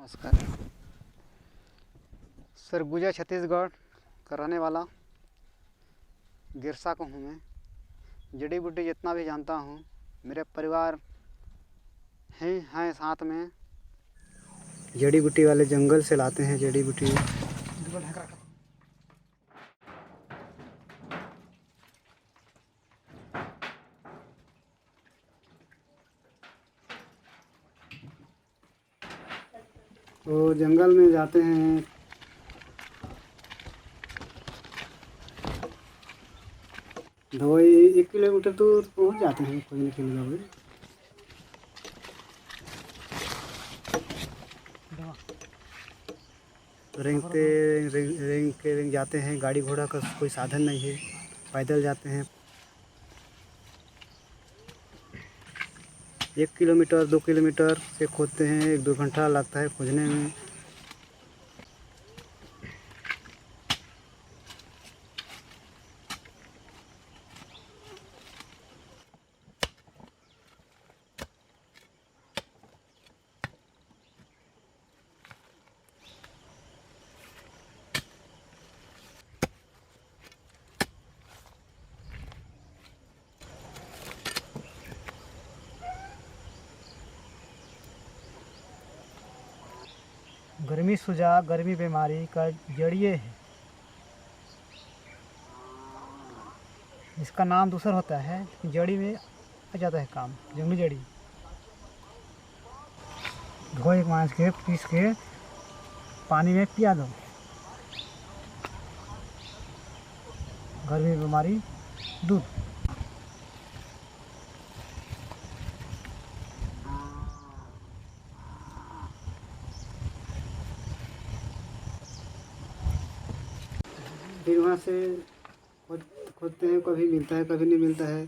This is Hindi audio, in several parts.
नमस्कार। सरगुजा छत्तीसगढ़ का रहने वाला गिरसा को हूँ मैं। जड़ी बूटी जितना भी जानता हूँ मेरे परिवार हैं साथ में। जड़ी बूटी वाले जंगल से लाते हैं जड़ी बूटी। तो जंगल में जाते हैं, दवाई 1 किलोमीटर दूर पहुँच जाते हैं खोजने के लिए दवाई। रेंग जाते हैं, गाड़ी घोड़ा का कोई साधन नहीं है, पैदल जाते हैं। 1 किलोमीटर 2 किलोमीटर से खोदते हैं, 1-2 घंटा लगता है खोजने में। गर्मी सुझा गर्मी बीमारी का जड़िए है। इसका नाम दूसरा होता है, जड़ी में आ जाता है काम। जंगली जड़ी धो एक मांस के पीस के पानी में पिया दो, गर्मी बीमारी दूध। फिर वहाँ से खोदते हैं, कभी मिलता है कभी नहीं मिलता है।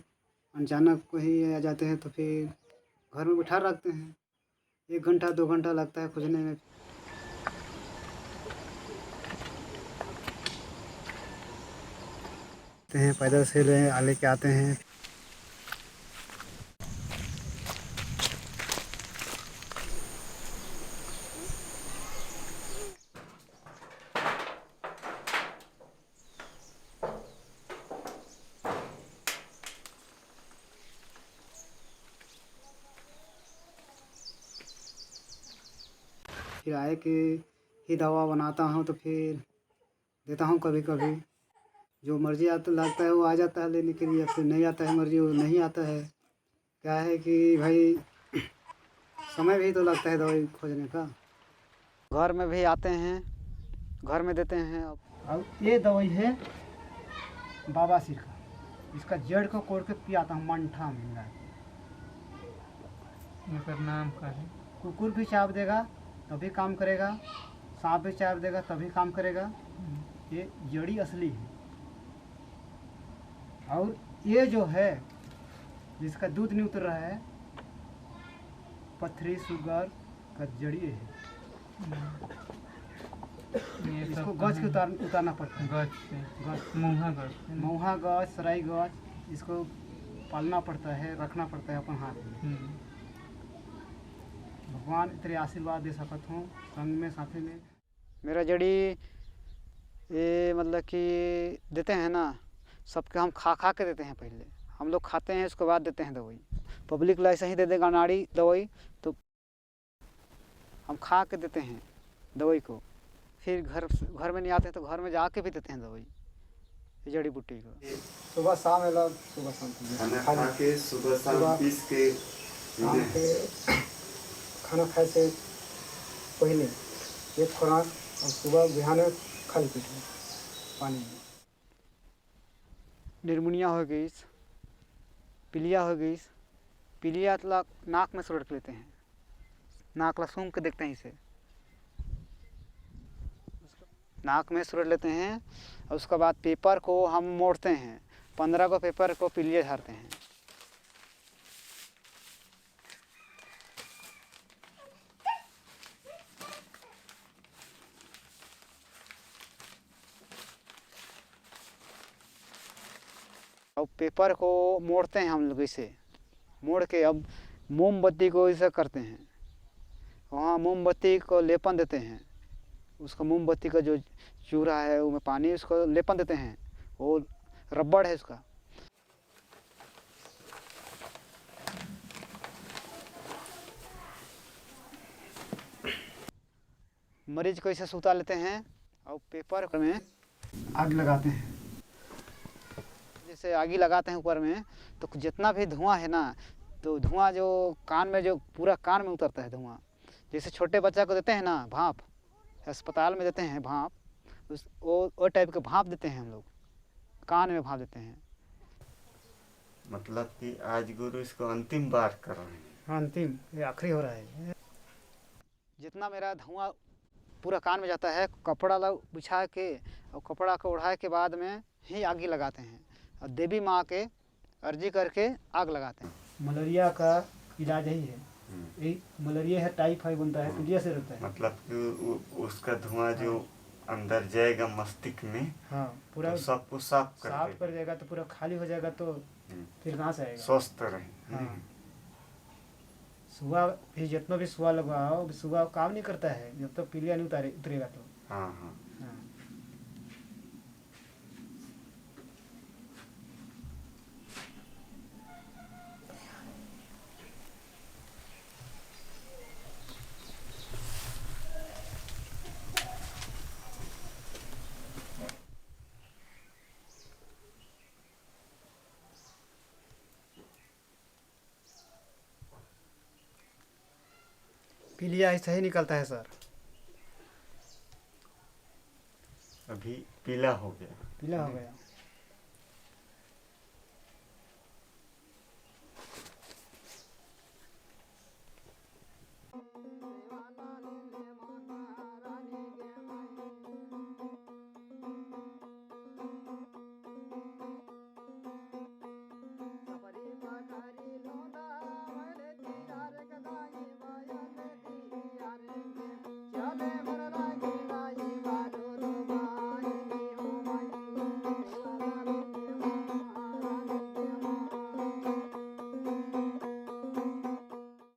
अचानक कहीं आ जाते हैं तो फिर घर में बिठा रखते हैं। 1 घंटा 2 घंटा लगता है खोजने में। पैदल से लेके आते हैं। फिर आए कि ही दवा बनाता हूँ तो फिर देता हूँ। कभी कभी जो मर्जी आता लगता है वो आ जाता है लेने के लिए, फिर नहीं आता है मर्जी वो नहीं आता है। क्या है कि भाई समय भी तो लगता है दवाई खोजने का। घर में भी आते हैं, घर में देते हैं। अब ये दवाई है बाबा सिर का, इसका जड़ को कोड़ के पियाता हूँ मंठा में। इसका नाम का है। कुकुर भी चाप देगा तभी काम करेगा, सांप भी चाप देगा तभी काम करेगा। ये जड़ी असली है। और ये जो है जिसका दूध नहीं उतर रहा है, पथरी शुगर का जड़ी है। इसको गज के उतारना पड़ता है। गज से मऊहा गज, सराई गज, इसको पालना पड़ता है, रखना पड़ता है अपन हाथ में। भगवान तेरे आशीर्वाद दे सकत हूँ संग में साथी में। मेरा जड़ी ये मतलब कि देते हैं ना, सबके हम खा के देते हैं। पहले हम लोग खाते हैं, उसके बाद देते हैं दवाई। पब्लिक ला ऐसा ही दे देगा नाड़ी दवाई, तो हम खा के देते हैं दवाई को। फिर घर में नहीं आते तो घर में जाके भी देते हैं दवाई जड़ी बूटी को। सुबह शाम अलग, सुबह शाम खाना के सुबह शाम पीस के खाना खाए से पहले एक खुराक और सुबह बिहान खाली पेट में पानी में। निमोनिया हो गई, पीलिया हो गई। पीलिया तो नाक में सुरट लेते हैं, नाक ला सूंघ के देखते हैं। इसे नाक में सुरट लेते हैं और उसके बाद पेपर को हम मोड़ते हैं। 15 को पेपर को पीलिया झाड़ते हैं। और पेपर को मोड़ते हैं हम लोग, इसे मोड़ के अब मोमबत्ती को ऐसा करते हैं। वहाँ मोमबत्ती को लेपन देते हैं। उसका मोमबत्ती का जो चूरा है उसमें पानी उसको लेपन देते हैं, वो रबड़ है उसका। मरीज को इसे सुता लेते हैं और पेपर में आग लगाते हैं। जैसे आगी लगाते हैं ऊपर में, तो जितना भी धुआं है ना, तो धुआं जो कान में, जो पूरा कान में उतरता है धुआं। जैसे छोटे बच्चा को देते हैं ना भाप, अस्पताल में देते हैं भाप, वो टाइप के भाप देते हैं हम लोग, कान में भाप देते हैं। मतलब कि आज गुरु इसको अंतिम बार कर रहे हैं। अंतिम, ये आखिरी हो रहा है। जितना मेरा धुआं पूरा कान में जाता है, कपड़ा बिछा के और कपड़ा को ओढ़ाए के बाद में ही आगी लगाते हैं और देवी माँ के अर्जी करके आग लगाते हैं। मलेरिया का इलाज यही है। यही मलेरिया है, टाइफाइड बनता है, पीलिया से रहता है। मतलब कि उसका धुआं जो अंदर जाएगा मस्तिष्क में, हाँ, पूरा तो सबको साफ कर देगा, तो पूरा खाली हो जाएगा, तो फिर कहाँ से आएगा। स्वस्थ रहे। हाँ। सुबह भी जितना भी सुबह लगाओ, सुबह काम नहीं करता है जब तक पीलिया नहीं उतरेगा तो। हाँ हाँ। हाँ। पीलिया ऐसा ही निकलता है सर। अभी पीला हो गया। पीला हो गया।